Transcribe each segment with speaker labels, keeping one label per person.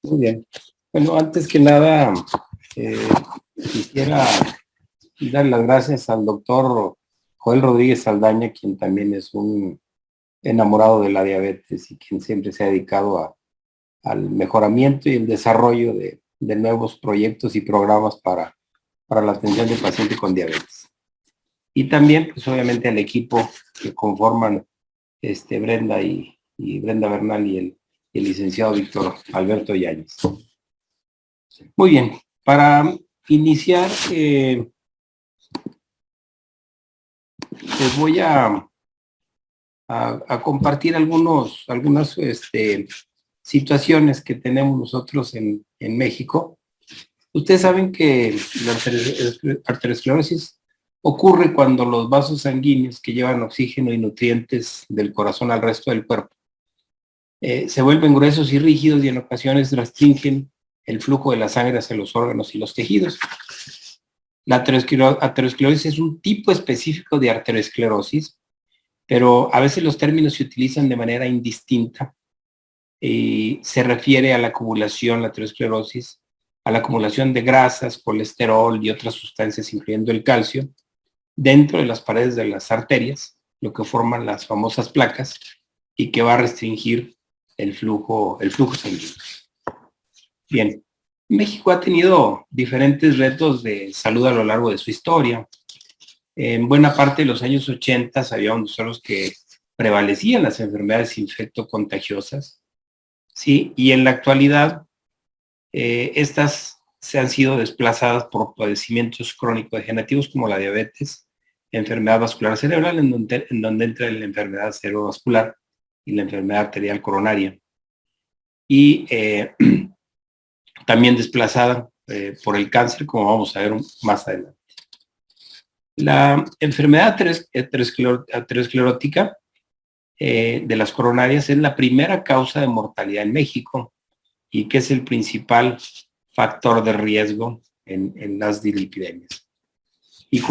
Speaker 1: Muy bien. Bueno, antes que nada, eh, quisiera dar las gracias al doctor Joel Rodríguez Saldaña, quien también es un enamorado de la diabetes y quien siempre se ha dedicado al mejoramiento y el desarrollo de nuevos proyectos y programas para la atención del paciente con diabetes. Y también, pues obviamente, al equipo que conforman Brenda y Brenda Bernal y el licenciado Víctor Alberto Yáñez. Muy bien, para iniciar, les voy a compartir algunas situaciones que tenemos nosotros en México. Ustedes saben que la arteriosclerosis ocurre cuando los vasos sanguíneos que llevan oxígeno y nutrientes del corazón al resto del cuerpo se vuelven gruesos y rígidos y en ocasiones restringen el flujo de la sangre hacia los órganos y los tejidos. La aterosclerosis es un tipo específico de arteriosclerosis, pero a veces los términos se utilizan de manera indistinta y se refiere a la acumulación, la aterosclerosis, a la acumulación de grasas, colesterol y otras sustancias, incluyendo el calcio, dentro de las paredes de las arterias, lo que forman las famosas placas y que va a restringir el flujo sanguíneo. Bien, México ha tenido diferentes retos de salud a lo largo de su historia. En buena parte de los años 80 había unos solos que prevalecían las enfermedades infectocontagiosas, ¿sí? Y en la actualidad, estas se han sido desplazadas por padecimientos crónico-degenerativos como la diabetes, enfermedad vascular cerebral, en donde entra la enfermedad cerebrovascular y la enfermedad arterial coronaria. Y también desplazada por el cáncer, como vamos a ver más adelante. La enfermedad aterosclerótica de las coronarias es la primera causa de mortalidad en México y que es el principal factor de riesgo en las dislipidemias. Y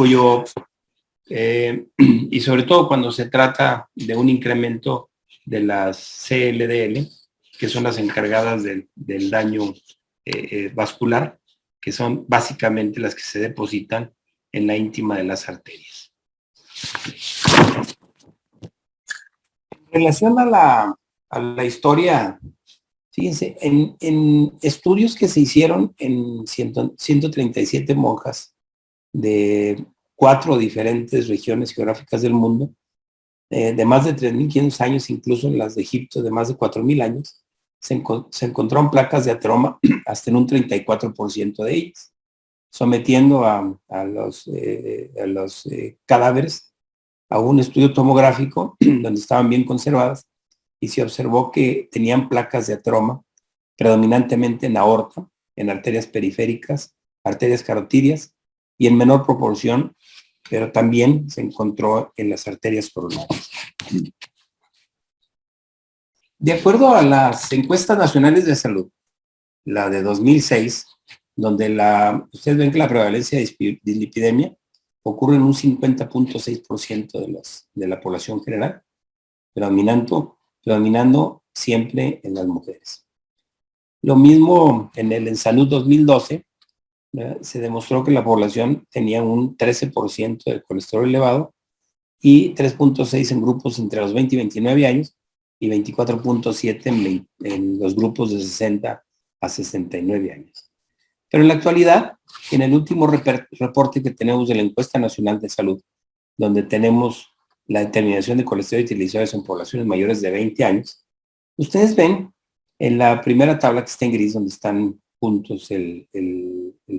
Speaker 1: y sobre todo cuando se trata de un incremento de las CLDL, que son las encargadas del daño vascular, que son básicamente las que se depositan en la íntima de las arterias. En relación a la historia, fíjense, en estudios que se hicieron en 137 monjas de 4 diferentes regiones geográficas del mundo, de más de 3.500 años, incluso en las de Egipto de más de 4.000 años, se encontraron placas de ateroma hasta en un 34% de ellas, sometiendo a los cadáveres a un estudio tomográfico donde estaban bien conservadas y se observó que tenían placas de ateroma predominantemente en aorta, en arterias periféricas, arterias carotidias y en menor proporción, pero también se encontró en las arterias coronarias. De acuerdo a las encuestas nacionales de salud, la de 2006, donde ustedes ven que la prevalencia de dislipidemia ocurre en un 50.6% de la población general, predominando siempre en las mujeres. Lo mismo en Salud 2012, se demostró que la población tenía un 13% de colesterol elevado y 3.6 en grupos entre los 20 y 29 años y 24.7 en los grupos de 60 a 69 años. Pero en la actualidad, en el último reporte que tenemos de la Encuesta Nacional de Salud, donde tenemos la determinación de colesterol y triglicéridos en poblaciones mayores de 20 años, ustedes ven en la primera tabla que está en gris, donde están juntos el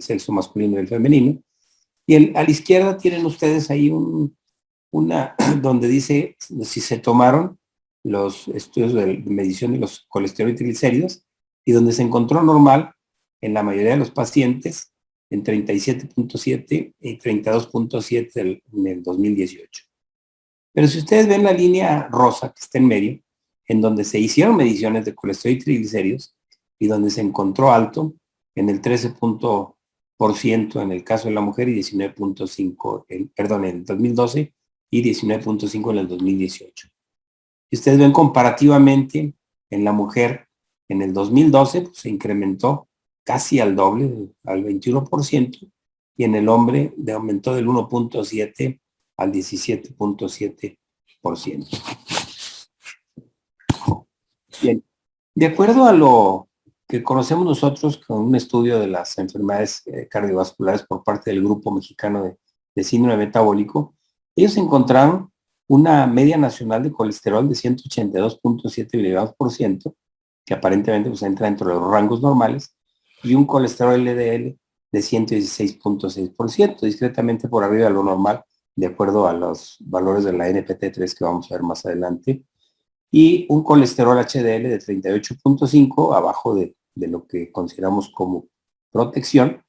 Speaker 1: sexo masculino y el femenino, y a la izquierda tienen ustedes ahí una donde dice si se tomaron los estudios de medición de los colesterol y triglicéridos y donde se encontró normal en la mayoría de los pacientes en 37.7 y 32.7 en el 2018. Pero si ustedes ven la línea rosa que está en medio, en donde se hicieron mediciones de colesterol y triglicéridos y donde se encontró alto en el 13% en el caso de la mujer y 19.5, en el 2012 y 19.5 en el 2018. Y ustedes ven comparativamente en la mujer En el 2012 pues, se incrementó casi al doble, al 21%, y en el hombre aumentó del 1.7 al 17.7%. Bien, de acuerdo a lo que conocemos nosotros con un estudio de las enfermedades cardiovasculares por parte del Grupo Mexicano de Síndrome Metabólico, ellos encontraron una media nacional de colesterol de 182.7 miligramos por ciento, que aparentemente pues, entra dentro de los rangos normales, y un colesterol LDL de 116.6%, discretamente por arriba de lo normal, de acuerdo a los valores de la NPT3 que vamos a ver más adelante, y un colesterol HDL de 38.5, abajo de lo que consideramos como protección,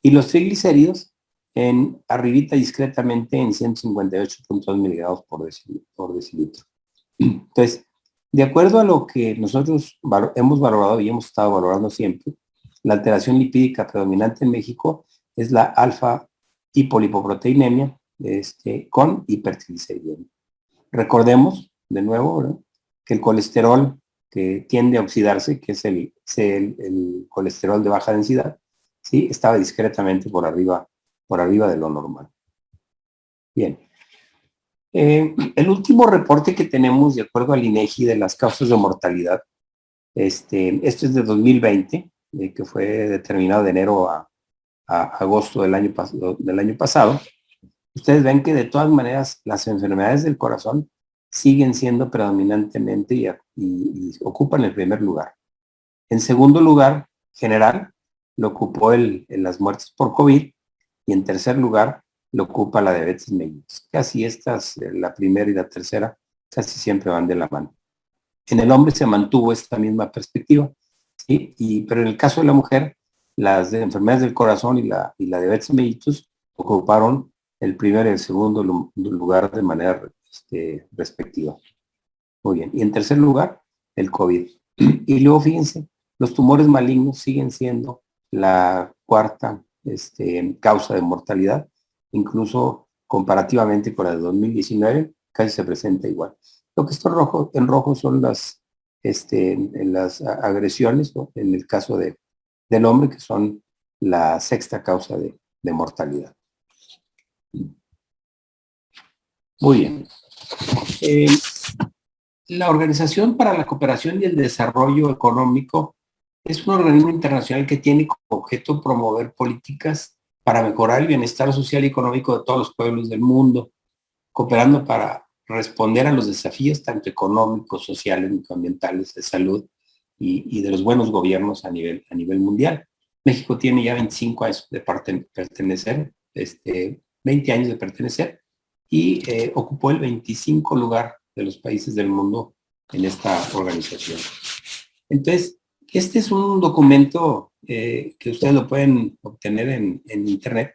Speaker 1: y los triglicéridos en arribita discretamente en 158.2 miligramos por decilitro. Entonces, de acuerdo a lo que nosotros hemos valorado y hemos estado valorando siempre, la alteración lipídica predominante en México es la alfa hipolipoproteinemia con hipertrigliceridemia. Recordemos, de nuevo, ¿no?, que el colesterol que tiende a oxidarse, que es el colesterol de baja densidad, ¿sí?, estaba discretamente por arriba de lo normal. Bien. El último reporte que tenemos, de acuerdo al INEGI, de las causas de mortalidad, esto es de 2020, que fue determinado de enero a agosto del año pasado. Ustedes ven que de todas maneras las enfermedades del corazón siguen siendo predominantemente y ocupan el primer lugar. En segundo lugar, general, lo ocupó las muertes por COVID, y en tercer lugar lo ocupa la diabetes mellitus. Casi estas, la primera y la tercera, casi siempre van de la mano. En el hombre se mantuvo esta misma perspectiva, ¿sí? Pero en el caso de la mujer, las enfermedades del corazón y la diabetes mellitus ocuparon el primer y el segundo lugar de manera respectiva. Muy bien. Y en tercer lugar, el COVID. Y luego, fíjense, los tumores malignos siguen siendo la cuarta causa de mortalidad, incluso comparativamente con la de 2019, casi se presenta igual. Lo que está en rojo son las agresiones, ¿no?, en el caso del hombre, que son la sexta causa de mortalidad. Muy bien. La Organización para la Cooperación y el Desarrollo Económico es un organismo internacional que tiene como objeto promover políticas para mejorar el bienestar social y económico de todos los pueblos del mundo, cooperando para responder a los desafíos tanto económicos, sociales, medioambientales, de salud y de los buenos gobiernos a nivel mundial. México tiene ya 25 años de pertenecer, 20 años de pertenecer, y ocupó el 25 lugar de los países del mundo en esta organización. Entonces, este es un documento que ustedes lo pueden obtener en internet,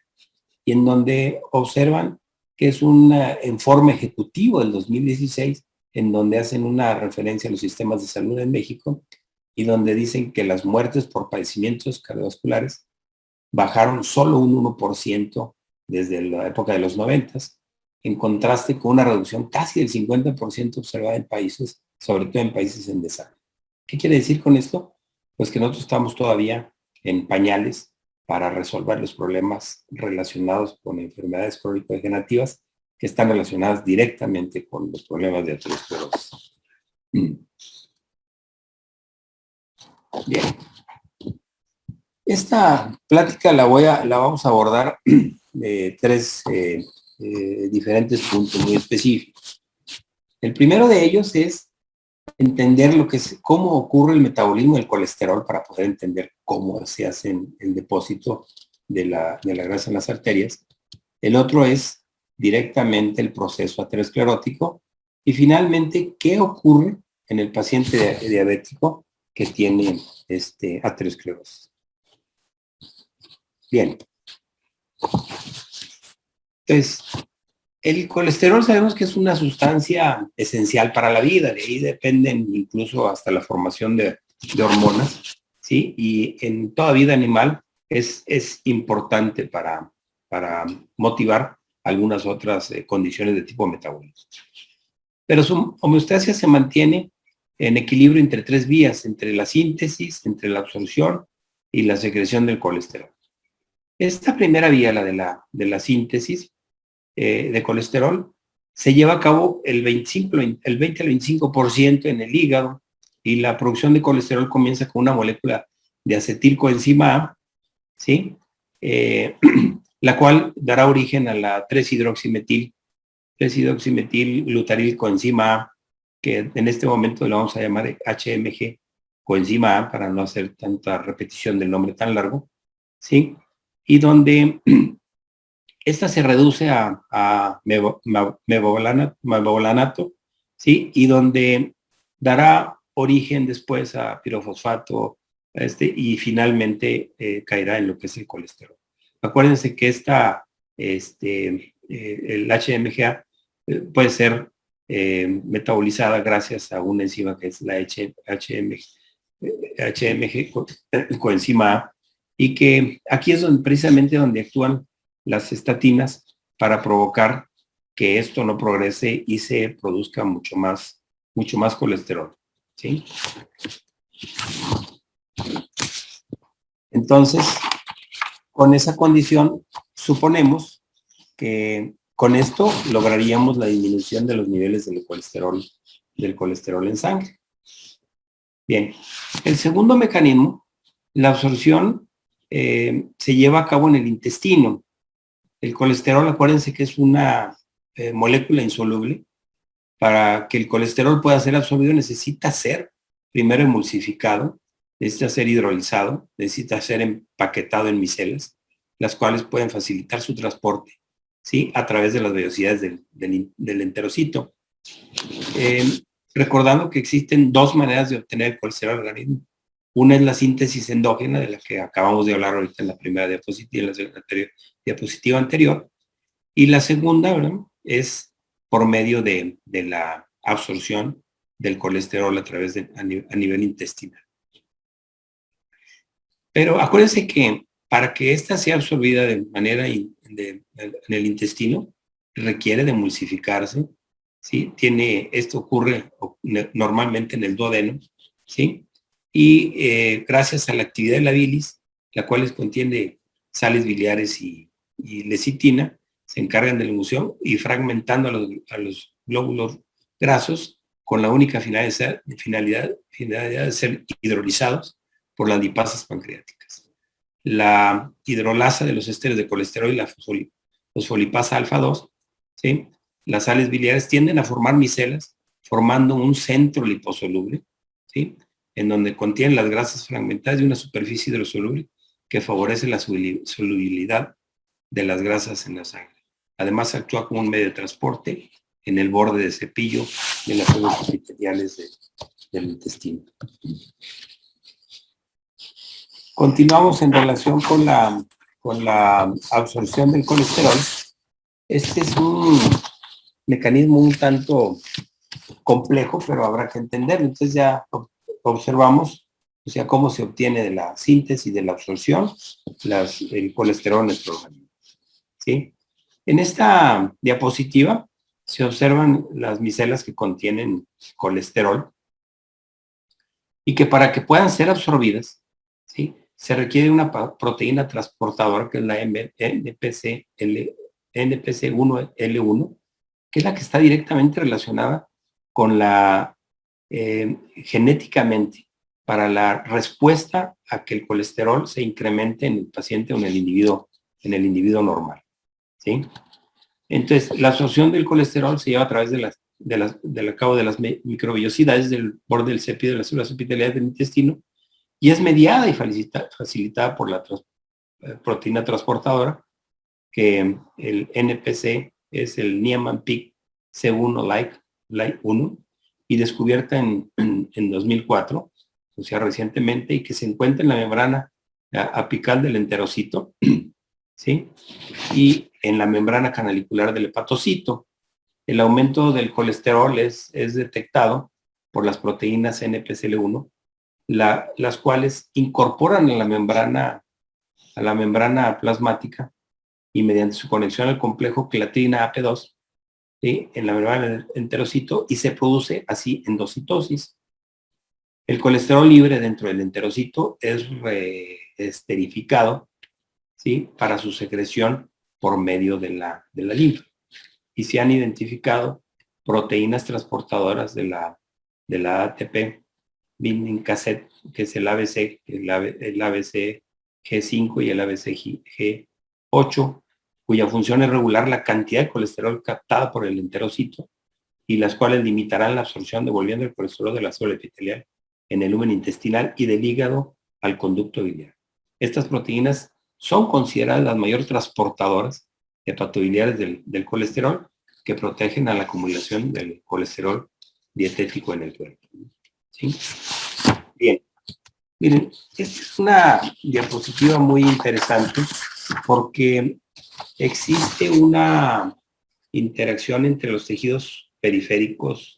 Speaker 1: y en donde observan que es un informe ejecutivo del 2016, en donde hacen una referencia a los sistemas de salud en México, y donde dicen que las muertes por padecimientos cardiovasculares bajaron solo un 1% desde la época de los 90, en contraste con una reducción casi del 50% observada en países, sobre todo en países en desarrollo. ¿Qué quiere decir con esto? Pues que nosotros estamos todavía en pañales para resolver los problemas relacionados con enfermedades crónico-degenerativas que están relacionadas directamente con los problemas de aterosclerosis. Bien. Esta plática la vamos a abordar de tres diferentes puntos muy específicos. El primero de ellos es entender cómo ocurre el metabolismo del colesterol, para poder entender cómo se hace el depósito de la grasa en las arterias. El otro es directamente el proceso aterosclerótico. Y finalmente, ¿qué ocurre en el paciente diabético que tiene aterosclerosis? Bien. Entonces, el colesterol sabemos que es una sustancia esencial para la vida, de ahí dependen incluso hasta la formación de hormonas, ¿sí? Y en toda vida animal es importante para motivar algunas otras condiciones de tipo metabólico. Pero su homeostasia se mantiene en equilibrio entre tres vías, entre la síntesis, entre la absorción y la secreción del colesterol. Esta primera vía, la de la síntesis de colesterol, se lleva a cabo el 20 al 25% en el hígado, y la producción de colesterol comienza con una molécula de acetilcoenzima A, ¿sí? La cual dará origen a la 3-hidroximetil glutarilcoenzima A, que en este momento lo vamos a llamar HMG coenzima A para no hacer tanta repetición del nombre tan largo, ¿sí? Y donde esta se reduce a mevalanato, ¿sí? Y donde dará origen después a pirofosfato, y finalmente caerá en lo que es el colesterol. Acuérdense que el HMGA puede ser metabolizada gracias a una enzima que es la HMG coenzima A, y que aquí es precisamente donde actúan las estatinas para provocar que esto no progrese y se produzca mucho más colesterol, ¿sí? Entonces, con esa condición, suponemos que con esto lograríamos la disminución de los niveles del colesterol en sangre. Bien, el segundo mecanismo, la absorción, se lleva a cabo en el intestino. El colesterol, acuérdense que es una molécula insoluble. Para que el colesterol pueda ser absorbido necesita ser primero emulsificado, necesita ser hidrolizado, necesita ser empaquetado en micelas, las cuales pueden facilitar su transporte, ¿sí? A través de las velocidades del enterocito. Recordando que existen dos maneras de obtener el colesterol al organismo. Una es la síntesis endógena, de la que acabamos de hablar ahorita en la primera diapositiva, en la diapositiva anterior. Y la segunda, ¿verdad?, es por medio de la absorción del colesterol a través a nivel intestinal. Pero acuérdense que para que ésta sea absorbida de manera en el intestino, requiere de emulsificarse, ¿sí? Esto ocurre normalmente en el duodeno, ¿sí? Y gracias a la actividad de la bilis, la cual contiene sales biliares y lecitina, se encargan de la emulsión y fragmentando a los glóbulos grasos con la única finalidad de ser hidrolizados por las lipasas pancreáticas. La hidrolasa de los ésteres de colesterol y la fosfolipasa alfa 2, ¿sí? Las sales biliares tienden a formar micelas, formando un centro liposoluble, ¿sí?, en donde contienen las grasas fragmentadas de una superficie hidrosoluble que favorece la solubilidad de las grasas en la sangre. Además, actúa como un medio de transporte en el borde de cepillo de las células epiteliales del intestino. Continuamos en relación con la absorción del colesterol. Este es un mecanismo un tanto complejo, pero habrá que entenderlo. Entonces ya observamos, o sea, cómo se obtiene de la síntesis y de la absorción el colesterol en nuestro organismo, ¿sí? En esta diapositiva se observan las micelas que contienen colesterol y que para que puedan ser absorbidas, ¿sí?, se requiere una proteína transportadora que es la NPC1L1, que es la que está directamente relacionada con genéticamente para la respuesta a que el colesterol se incremente en el paciente o en el individuo normal, ¿sí? Entonces, la absorción del colesterol se lleva a través del cabo de las microvellosidades del borde del cepillo de las células epiteliales del intestino, y es mediada y facilitada por la proteína transportadora, que el NPC es el Niemann-Pick C1 like 1, y descubierta en 2004, o sea, recientemente, y que se encuentra en la membrana apical del enterocito, ¿sí?, y en la membrana canalicular del hepatocito. El aumento del colesterol es detectado por las proteínas NPCL1, las cuales incorporan a la membrana plasmática, y mediante su conexión al complejo clatrina AP2, ¿sí?, en la membrana del enterocito, y se produce así endocitosis, El colesterol libre dentro del enterocito es esterificado, ¿sí?, para su secreción por medio de la linfa. Y se han identificado proteínas transportadoras de la ATP binding cassette, que es el ABC, el ABC G5 y el ABC G8, cuya función es regular la cantidad de colesterol captada por el enterocito y las cuales limitarán la absorción devolviendo el colesterol de la célula epitelial en el lumen intestinal y del hígado al conducto biliar. Estas proteínas son consideradas las mayores transportadoras hepatobiliares del colesterol, que protegen a la acumulación del colesterol dietético en el cuerpo. ¿Sí? Bien. Miren, esta es una diapositiva muy interesante porque existe una interacción entre los tejidos periféricos,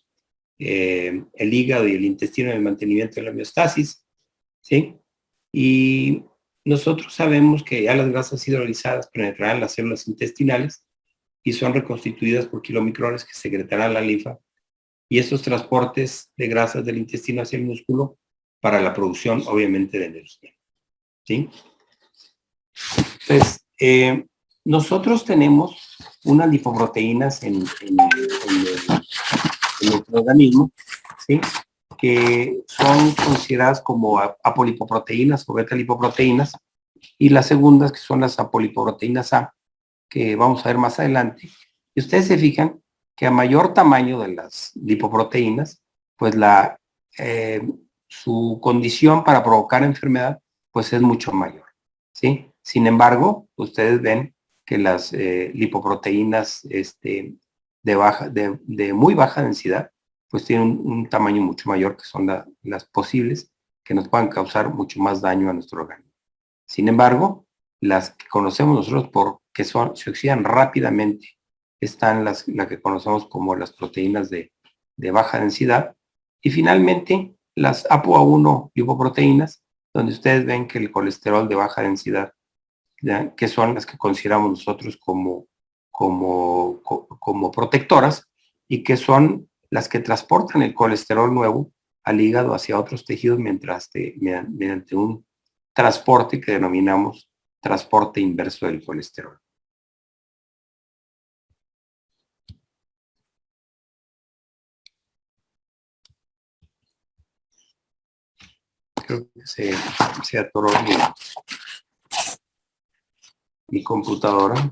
Speaker 1: el hígado y el intestino en el mantenimiento de la homeostasis, ¿sí? Y nosotros sabemos que ya las grasas hidrolizadas penetrarán las células intestinales y son reconstituidas por kilomicrones que secretarán la linfa, y estos transportes de grasas del intestino hacia el músculo para la producción, obviamente, de energía, ¿sí? Entonces, nosotros tenemos unas lipoproteínas en nuestro organismo, ¿sí?, que son consideradas como apolipoproteínas o beta-lipoproteínas, y las segundas, que son las apolipoproteínas A, que vamos a ver más adelante. Y ustedes se fijan que a mayor tamaño de las lipoproteínas, pues su condición para provocar enfermedad, pues es mucho mayor, ¿sí? Sin embargo, ustedes ven que las lipoproteínas de muy baja densidad, pues tienen un tamaño mucho mayor, que son las posibles, que nos puedan causar mucho más daño a nuestro organismo. Sin embargo, las que conocemos nosotros porque se oxidan rápidamente, están las que conocemos como las proteínas de baja densidad, y finalmente las ApoA1 lipoproteínas, donde ustedes ven que el colesterol de baja densidad, ¿ya?, que son las que consideramos nosotros como protectoras, y que son las que transportan el colesterol nuevo al hígado hacia otros tejidos mediante un transporte que denominamos transporte inverso del colesterol. Creo que se atoró mi computadora.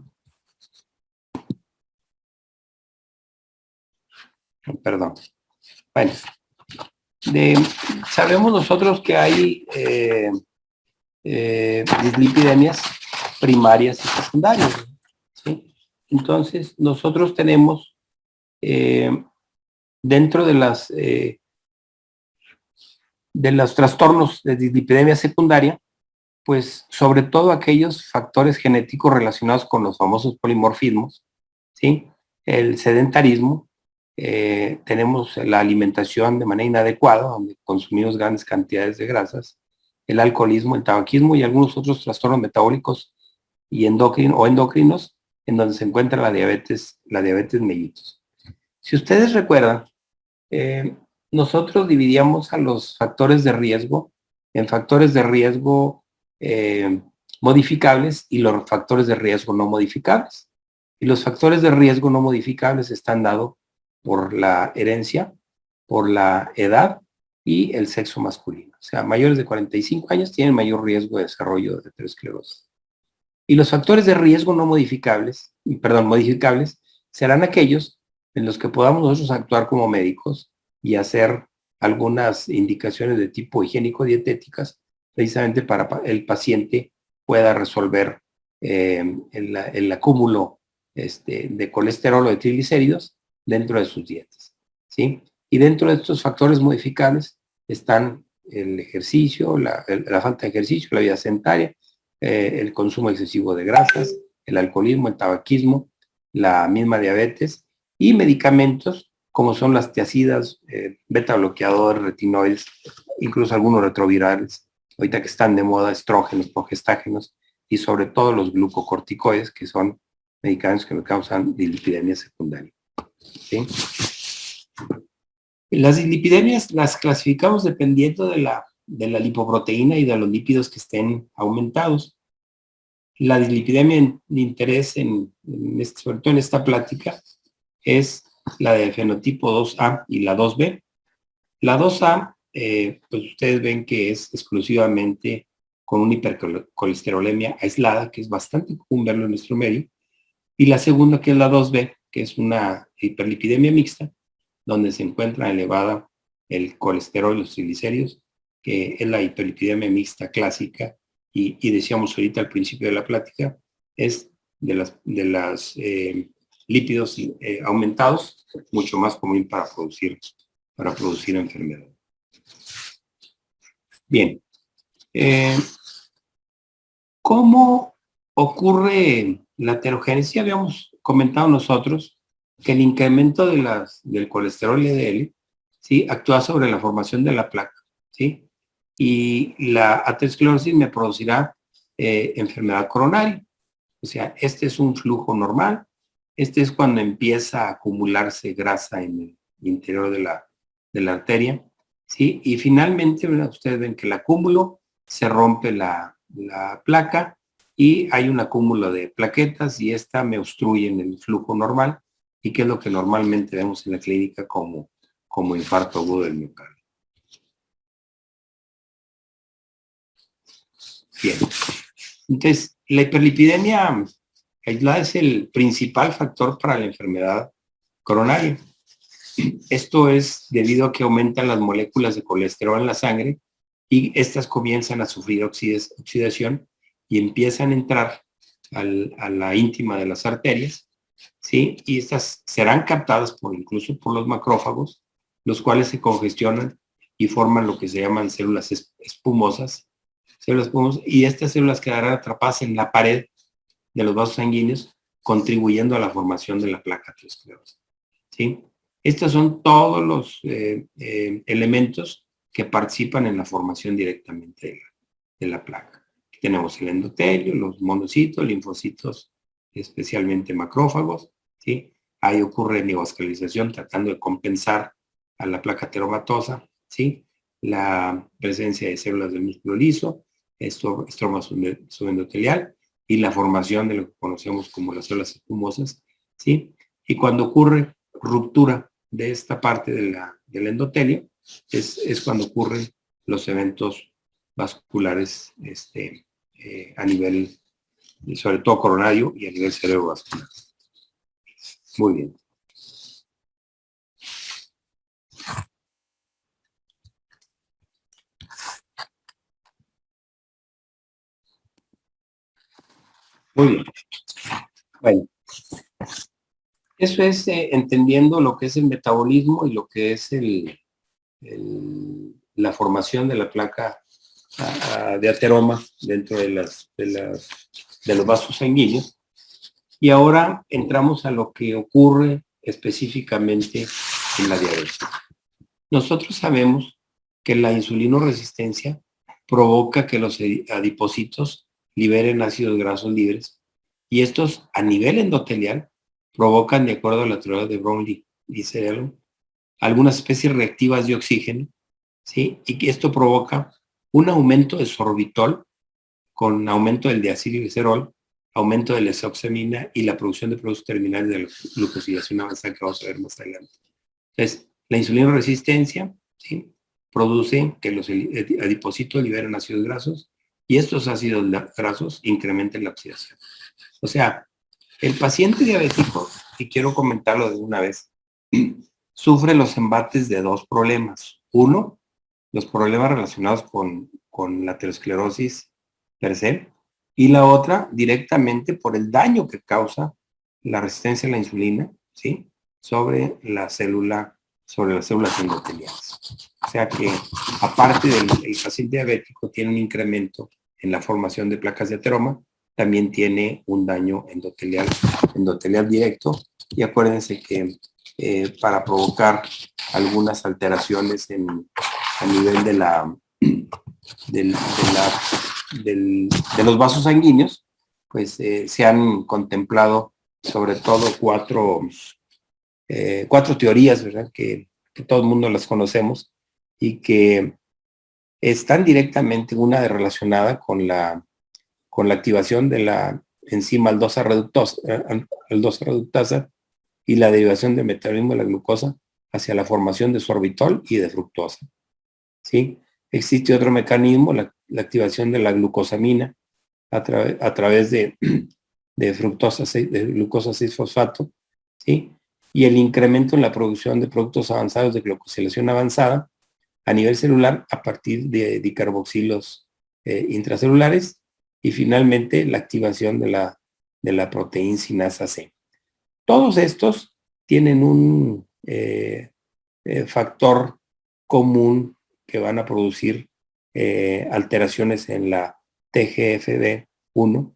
Speaker 1: Perdón. Bueno, sabemos nosotros que hay dislipidemias primarias y secundarias, ¿sí? Entonces, nosotros tenemos dentro de los trastornos de dislipidemia secundaria, pues sobre todo aquellos factores genéticos relacionados con los famosos polimorfismos, ¿sí? El sedentarismo, tenemos la alimentación de manera inadecuada, donde consumimos grandes cantidades de grasas, el alcoholismo, el tabaquismo y algunos otros trastornos metabólicos y endocrinos, en donde se encuentra la diabetes mellitus. Si ustedes recuerdan, nosotros dividíamos a los factores de riesgo en factores de riesgo modificables y los factores de riesgo no modificables. Y los factores de riesgo no modificables están dados por la herencia, por la edad y el sexo masculino. O sea, mayores de 45 años tienen mayor riesgo de desarrollo de aterosclerosis. Y los factores de riesgo no modificables, serán aquellos en los que podamos nosotros actuar como médicos y hacer algunas indicaciones de tipo higiénico-dietéticas, precisamente para el paciente pueda resolver el acúmulo de colesterol o de triglicéridos dentro de sus dietas, ¿sí? Y dentro de estos factores modificables están el ejercicio, la falta de ejercicio, la vida sedentaria, el consumo excesivo de grasas, el alcoholismo, el tabaquismo, la misma diabetes y medicamentos como son las tiazidas, beta bloqueadores, retinoides, incluso algunos retrovirales, ahorita que están de moda, estrógenos, progestágenos y sobre todo los glucocorticoides, que son medicamentos que me causan dislipidemia secundaria, ¿sí? Las dislipidemias las clasificamos dependiendo de la lipoproteína y de los lípidos que estén aumentados. La dislipidemia de interés, sobre todo en esta plática, es la de fenotipo 2A y la 2B. La 2A, pues ustedes ven que es exclusivamente con una hipercolesterolemia aislada, que es bastante común verlo en nuestro medio, y la segunda, que es la 2B, que es una hiperlipidemia mixta, donde se encuentra elevada el colesterol y los triglicéridos, que es la hiperlipidemia mixta clásica, y decíamos ahorita al principio de la plática, es de las lípidos aumentados, mucho más común para producir enfermedad. Bien. ¿Cómo ocurre la heterogénesis? Habíamos comentado nosotros que el incremento del colesterol LDL, ¿sí?, actúa sobre la formación de la placa, ¿sí? Y la aterosclerosis me producirá enfermedad coronaria. O sea, este es un flujo normal. Este es cuando empieza a acumularse grasa en el interior de la arteria, ¿sí? Y finalmente, ¿verdad?, ustedes ven que el acúmulo se rompe la placa y hay un acúmulo de plaquetas y esta me obstruye en el flujo normal, y que es lo que normalmente vemos en la clínica como infarto agudo del miocardio. Bien. Entonces, la hiperlipidemia aislada es el principal factor para la enfermedad coronaria. Esto es debido a que aumentan las moléculas de colesterol en la sangre y estas comienzan a sufrir oxidación y empiezan a entrar a la íntima de las arterias, ¿sí? Y estas serán captadas incluso por los macrófagos, los cuales se congestionan y forman lo que se llaman células espumosas, y estas células quedarán atrapadas en la pared de los vasos sanguíneos, contribuyendo a la formación de la placa aterosclerosa, ¿sí? Estos son todos los elementos que participan en la formación directamente de la placa. Aquí tenemos el endotelio, los monocitos, linfocitos, especialmente macrófagos, ¿sí? Ahí ocurre neovascularización tratando de compensar a la placa ateromatosa, ¿sí? La presencia de células del músculo liso, estroma subendotelial y la formación de lo que conocemos como las células espumosas, ¿sí? Y cuando ocurre ruptura de esta parte del endotelio, es cuando ocurren los eventos vasculares a nivel, sobre todo coronario, y a nivel cerebrovascular. Muy bien. Muy bien. Bueno, eso es entendiendo lo que es el metabolismo y lo que es la formación de la placa de ateroma dentro de los vasos sanguíneos. Y ahora entramos a lo que ocurre específicamente en la diabetes. Nosotros sabemos que la insulinoresistencia provoca que los adipocitos liberen ácidos grasos libres, y estos a nivel endotelial provocan, de acuerdo a la teoría de Brownlee y Serelo, algunas especies reactivas de oxígeno, ¿sí? Y que esto provoca un aumento de sorbitol con aumento del diacilglicerol, aumento de la desoxamina y la producción de productos terminales de la glucosilación avanzada, que vamos a ver más adelante. Entonces, la insulinoresistencia, ¿sí?, produce que los adipocitos liberen ácidos grasos, y estos ácidos grasos incrementan la oxidación. O sea, el paciente diabético, y quiero comentarlo de una vez, sufre los embates de dos problemas. Uno, los problemas relacionados con la aterosclerosis per se, y la otra directamente por el daño que causa la resistencia a la insulina, ¿sí?, sobre las células endoteliales. O sea que, aparte del paciente diabético tiene un incremento en la formación de placas de ateroma, también tiene un daño endotelial directo, y acuérdense que para provocar algunas alteraciones a nivel de los vasos sanguíneos, pues se han contemplado sobre todo cuatro teorías, ¿verdad?, que que todo el mundo las conocemos y que están directamente una relacionada con la activación de la enzima aldosa reductasa y la derivación del metabolismo de la glucosa hacia la formación de sorbitol y de fructosa. ¿Sí? Existe otro mecanismo, la activación de la glucosamina a través de fructosa, de glucosa 6-fosfato, ¿sí? Y el incremento en la producción de productos avanzados de glucosilación avanzada a nivel celular a partir de dicarboxilos intracelulares, y finalmente la activación de la proteína sinasa C. Todos estos tienen un factor común que van a producir alteraciones en la TGFB1,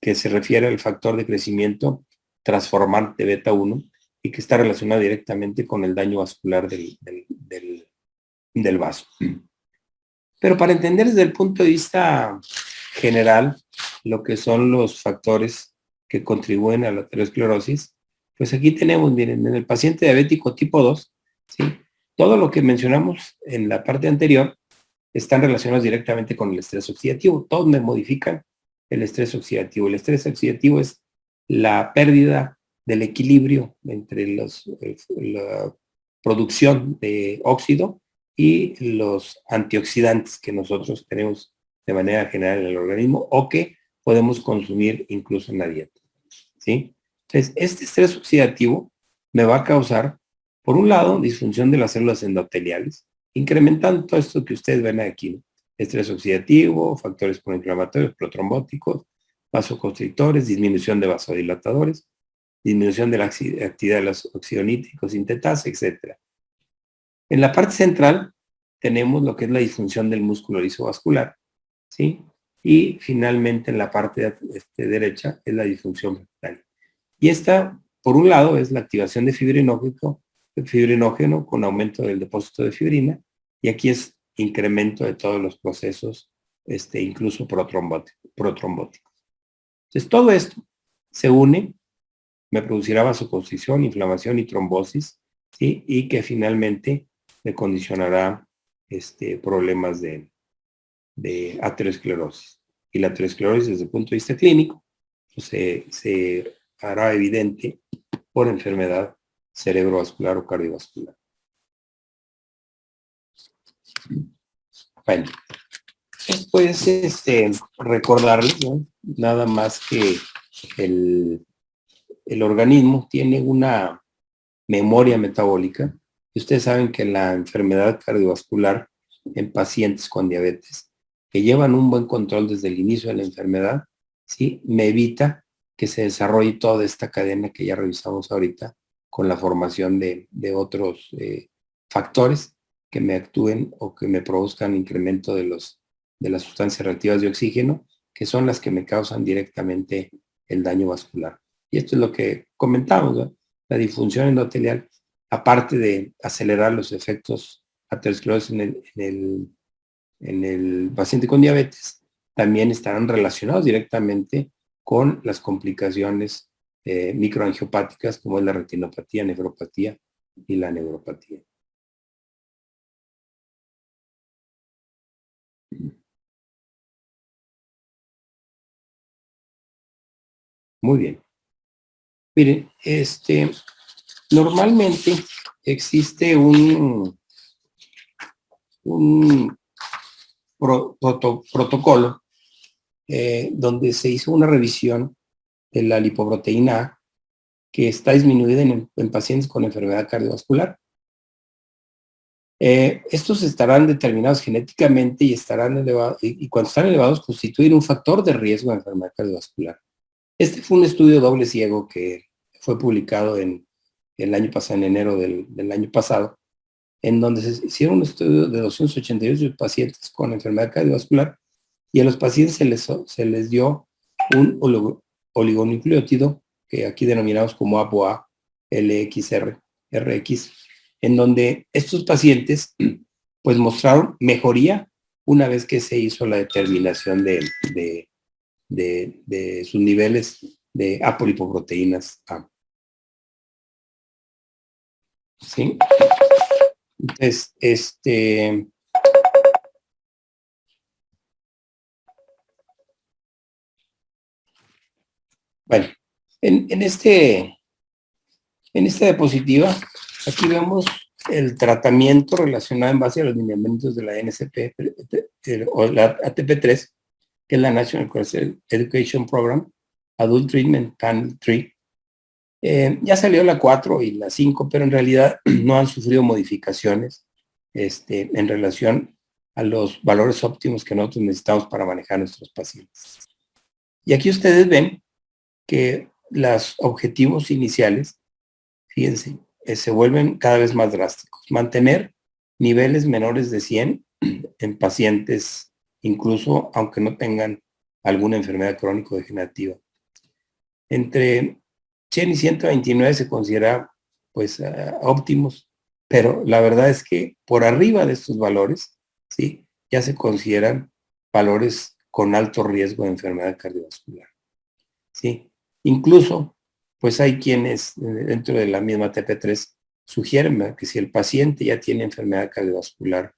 Speaker 1: que se refiere al factor de crecimiento transformante beta 1 y que está relacionado directamente con el daño vascular del vaso. Pero para entender desde el punto de vista general lo que son los factores que contribuyen a la aterosclerosis, pues aquí tenemos, miren, en el paciente diabético tipo 2, ¿sí? Todo lo que mencionamos en la parte anterior están relacionados directamente con el estrés oxidativo. Todos me modifican el estrés oxidativo. El estrés oxidativo es la pérdida del equilibrio entre la producción de óxido y los antioxidantes que nosotros tenemos de manera general en el organismo o que podemos consumir incluso en la dieta, ¿sí? Entonces, este estrés oxidativo me va a causar, por un lado, disfunción de las células endoteliales, incrementando todo esto que ustedes ven aquí, ¿no? Estrés oxidativo, factores proinflamatorios, protrombóticos, vasoconstrictores, disminución de vasodilatadores, disminución de la actividad de los oxidonítricos, sintetasa, etc. En la parte central tenemos lo que es la disfunción del músculo lisovascular, ¿sí? Y finalmente en la parte derecha es la disfunción fetal. Y esta, por un lado, es la activación de fibrinógeno con aumento del depósito de fibrina, y aquí es incremento de todos los procesos, incluso protrombóticos. Entonces, todo esto se une, me producirá vasoconstricción, inflamación y trombosis, ¿sí? Y que finalmente me condicionará problemas de aterosclerosis. Y la aterosclerosis desde el punto de vista clínico pues, se hará evidente por enfermedad cerebrovascular o cardiovascular. Bueno, después recordarles, ¿no? Nada más que el organismo tiene una memoria metabólica, y ustedes saben que la enfermedad cardiovascular en pacientes con diabetes que llevan un buen control desde el inicio de la enfermedad, ¿sí? Me evita que se desarrolle toda esta cadena que ya revisamos ahorita con la formación de otros factores que me actúen o que me produzcan incremento de las sustancias reactivas de oxígeno, que son las que me causan directamente el daño vascular. Y esto es lo que comentamos, ¿no? La disfunción endotelial, aparte de acelerar los efectos aterosclerosis en el paciente con diabetes, también estarán relacionados directamente con las complicaciones microangiopáticas como es la retinopatía, nefropatía y la neuropatía. Muy bien. Miren, normalmente existe un protocolo donde se hizo una revisión de la lipoproteína A que está disminuida en pacientes con enfermedad cardiovascular. Estos estarán determinados genéticamente y estarán elevados, y cuando están elevados constituyen un factor de riesgo de enfermedad cardiovascular. Este fue un estudio doble ciego que fue publicado el año pasado, en enero del año pasado, en donde se hicieron un estudio de 288 pacientes con enfermedad cardiovascular, y a los pacientes se les dio un oligonucleótido, que aquí denominamos como ApoA LXR-RX, en donde estos pacientes pues mostraron mejoría una vez que se hizo la determinación de sus niveles de apolipoproteínas A. ¿Sí? Entonces, bueno, en esta diapositiva, aquí vemos el tratamiento relacionado en base a los lineamientos de la NCP o la ATP3, que es la National Quality Education Program, Adult Treatment Panel 3. Ya salió la 4 y la 5, pero en realidad no han sufrido modificaciones en relación a los valores óptimos que nosotros necesitamos para manejar nuestros pacientes. Y aquí ustedes ven que los objetivos iniciales, fíjense, se vuelven cada vez más drásticos. Mantener niveles menores de 100 en pacientes, incluso aunque no tengan alguna enfermedad crónico-degenerativa. Entre 100 y 129 se considera pues óptimos, pero la verdad es que por arriba de estos valores, ¿sí? Ya se consideran valores con alto riesgo de enfermedad cardiovascular, ¿sí? Incluso, pues hay quienes dentro de la misma TP3 sugieren, ¿verdad?, que si el paciente ya tiene enfermedad cardiovascular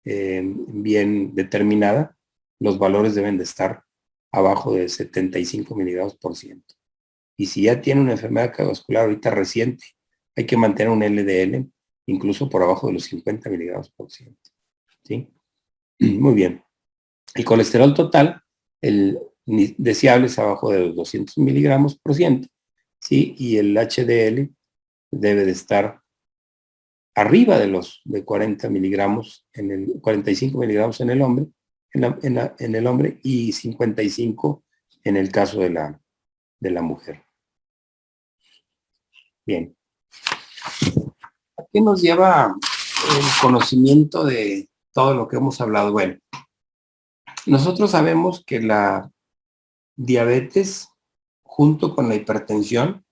Speaker 1: bien determinada, los valores deben de estar abajo de 75 miligramos por ciento. Y si ya tiene una enfermedad cardiovascular ahorita reciente, hay que mantener un LDL incluso por abajo de los 50 miligramos por ciento, ¿sí? Muy bien. El colesterol total, el deseable es abajo de los 200 miligramos por ciento, ¿sí? Y el HDL debe de estar arriba de 40 miligramos, 45 miligramos en el hombre, en el hombre y 55 en el caso de la mujer. Bien. ¿A qué nos lleva el conocimiento de todo lo que hemos hablado? Bueno, nosotros sabemos que la diabetes junto con la hipertensión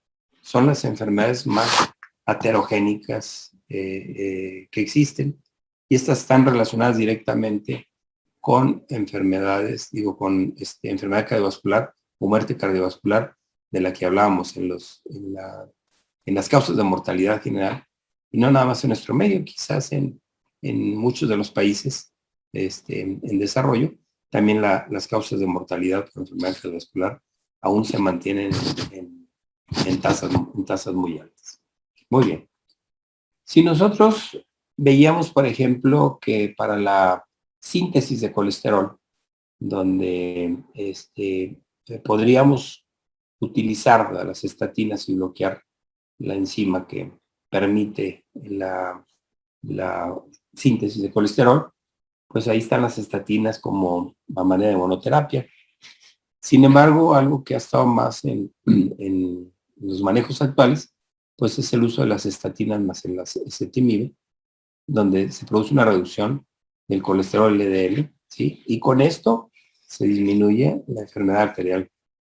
Speaker 1: son las enfermedades más aterogénicas que existen, y estas están relacionadas directamente con enfermedades, con enfermedad cardiovascular o muerte cardiovascular, de la que hablábamos en las causas de mortalidad general, y no nada más en nuestro medio, quizás en muchos de los países en desarrollo, también las causas de mortalidad por enfermedad cardiovascular aún se mantienen en tasas muy altas. Muy bien. Si nosotros veíamos, por ejemplo, que para la síntesis de colesterol, donde podríamos utilizar las estatinas y bloquear la enzima que permite la síntesis de colesterol, pues ahí están las estatinas como a manera de monoterapia. Sin embargo, algo que ha estado más en los manejos actuales, pues es el uso de las estatinas más el ezetimibe, donde se produce una reducción del colesterol LDL, ¿sí? Y con esto se disminuye la enfermedad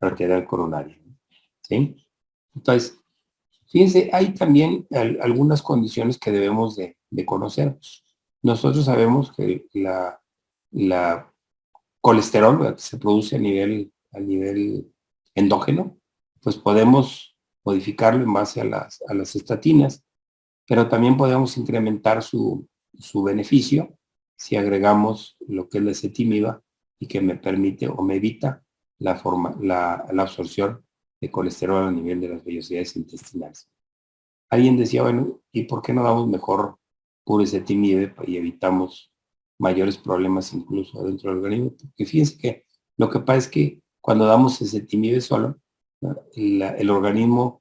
Speaker 1: arterial coronaria, ¿sí? Entonces, fíjense, hay también algunas condiciones que debemos de conocer. Nosotros sabemos que la colesterol, ¿verdad?, que se produce a nivel endógeno, pues podemos modificarlo en base a las estatinas, pero también podemos incrementar su beneficio si agregamos lo que es la ezetimiba y que me permite o me evita la absorción de colesterol a nivel de las vellosidades intestinales. Alguien decía, bueno, ¿y por qué no damos mejor puro ezetimibe y evitamos mayores problemas incluso dentro del organismo? Porque fíjense que lo que pasa es que cuando damos ezetimibe solo, ¿no?, el organismo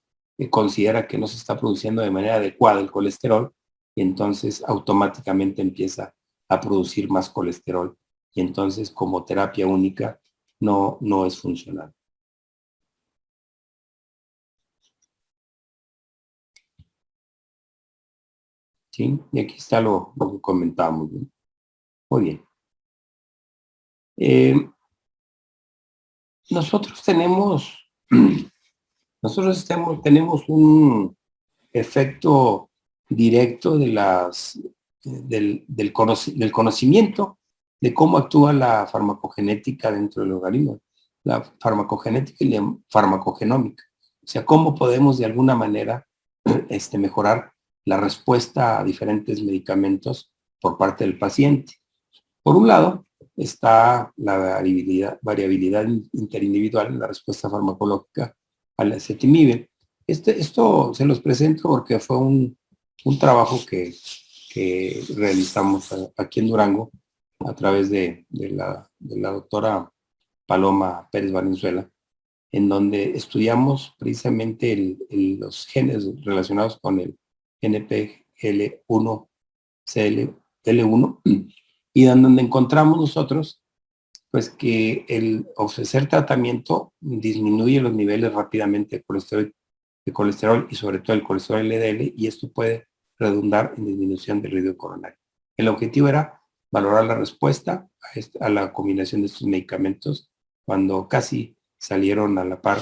Speaker 1: considera que no se está produciendo de manera adecuada el colesterol, y entonces automáticamente empieza a producir más colesterol, y entonces como terapia única no es funcional. ¿Sí? Y aquí está lo que comentábamos, ¿no? Muy bien. Nosotros tenemos un efecto directo del conocimiento de cómo actúa la farmacogenética dentro del organismo, la farmacogenética y la farmacogenómica. O sea, cómo podemos de alguna manera mejorar la respuesta a diferentes medicamentos por parte del paciente. Por un lado, está la variabilidad interindividual en la respuesta farmacológica al ezetimibe. Esto se los presento porque fue un trabajo que realizamos aquí en Durango a través de la doctora Paloma Pérez Valenzuela, en donde estudiamos precisamente los genes relacionados con el NPL1, CL1, y donde encontramos nosotros pues que el ofrecer tratamiento disminuye los niveles rápidamente de colesterol y sobre todo el colesterol LDL, y esto puede redundar en disminución del riesgo coronario. El objetivo era valorar la respuesta a la combinación de estos medicamentos cuando casi salieron a la par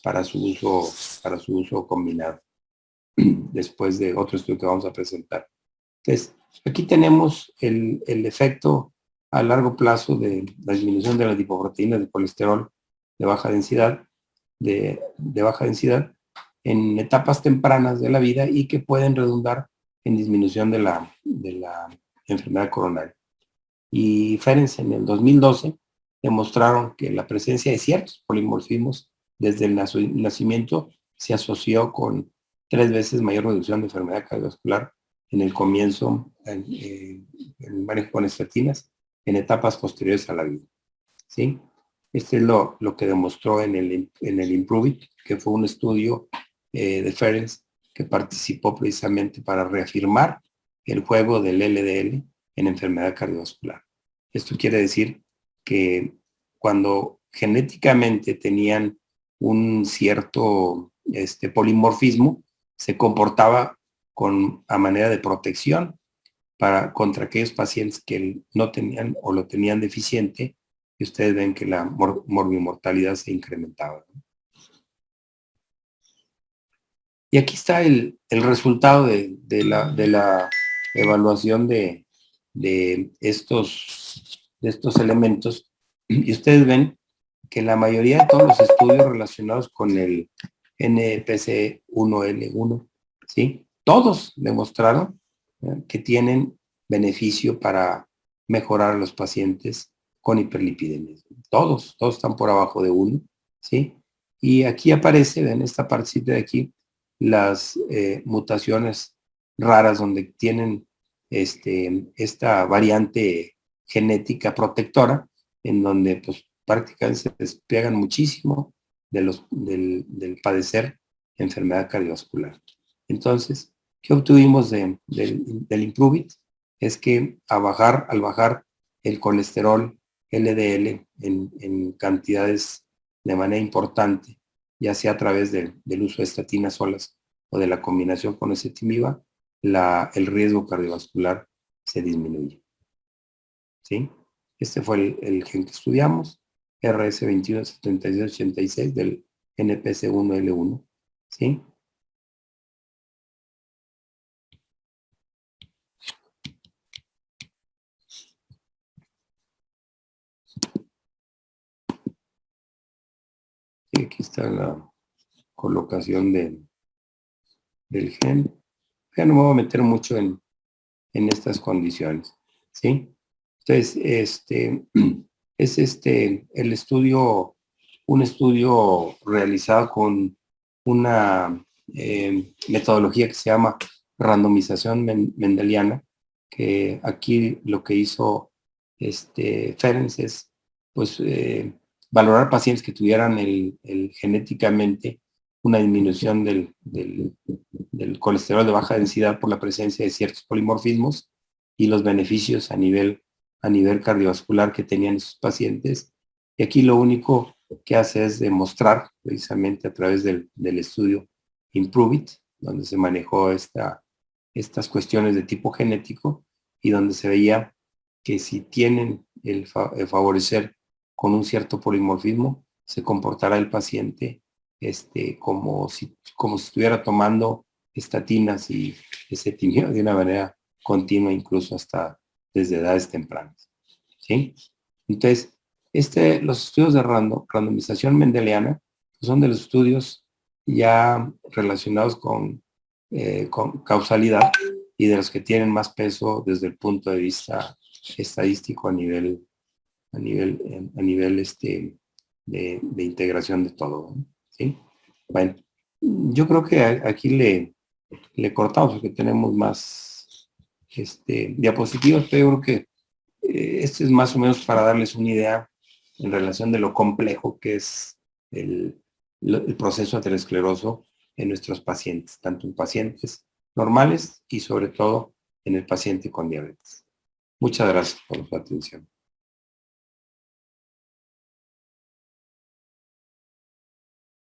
Speaker 1: para su uso combinado, después de otro estudio que vamos a presentar. Entonces, aquí tenemos el efecto a largo plazo de la disminución de las lipoproteínas de colesterol de baja densidad, en etapas tempranas de la vida y que pueden redundar en disminución de la enfermedad coronaria. Y Ferenc en el 2012 demostraron que la presencia de ciertos polimorfismos desde el nacimiento se asoció con 3 veces mayor reducción de enfermedad cardiovascular en el comienzo, en el manejo con estatinas, en etapas posteriores a la vida. ¿Sí? Este es lo que demostró en el IMPROVE-IT, que fue un estudio de Ferenc que participó precisamente para reafirmar el juego del LDL en enfermedad cardiovascular. Esto quiere decir que cuando genéticamente tenían un cierto polimorfismo, se comportaba a manera de protección contra aquellos pacientes que no tenían o lo tenían deficiente, y ustedes ven que la morbimortalidad se incrementaba. Y aquí está el resultado de la evaluación de estos elementos, y ustedes ven que la mayoría de todos los estudios relacionados con el NPC1L1, ¿sí? Todos demostraron que tienen beneficio para mejorar a los pacientes con hiperlipidemia. Todos están por abajo de 1, ¿sí? Y aquí aparece, en esta partecita de aquí, las mutaciones raras donde tienen esta variante genética protectora, en donde pues prácticamente se despegan muchísimo del padecer enfermedad cardiovascular. Entonces, ¿qué obtuvimos del IMPROVE-IT? Es que al bajar el colesterol LDL en cantidades de manera importante, ya sea a través del uso de estatinas solas o de la combinación con ezetimiba, el riesgo cardiovascular se disminuye. ¿Sí? Este fue el gen que estudiamos, RS217686 del NPC1L1. ¿Sí? Y aquí está la colocación del gen. Ya no me voy a meter mucho en estas condiciones. ¿Sí? Entonces, es el estudio, un estudio realizado con una metodología que se llama randomización mendeliana, que aquí lo que hizo Ferenc es pues valorar pacientes que tuvieran genéticamente una disminución del colesterol de baja densidad por la presencia de ciertos polimorfismos y los beneficios a nivel cardiovascular que tenían esos pacientes. Y aquí lo único que hace es demostrar precisamente a través del estudio IMPROVE-IT, donde se manejó estas cuestiones de tipo genético y donde se veía que si tienen el favorecer con un cierto polimorfismo, se comportará el paciente como si estuviera tomando estatinas y ezetimibe de una manera continua, incluso hasta desde edades tempranas. ¿Sí? Entonces, los estudios de randomización mendeliana son de los estudios ya relacionados con con causalidad y de los que tienen más peso desde el punto de vista estadístico a nivel de integración de todo, ¿sí? Bueno, yo creo que aquí le cortamos porque tenemos más diapositivas, pero yo creo que esto es más o menos para darles una idea en relación de lo complejo que es el proceso ateroscleroso en nuestros pacientes, tanto en pacientes normales y sobre todo en el paciente con diabetes. Muchas gracias por su atención.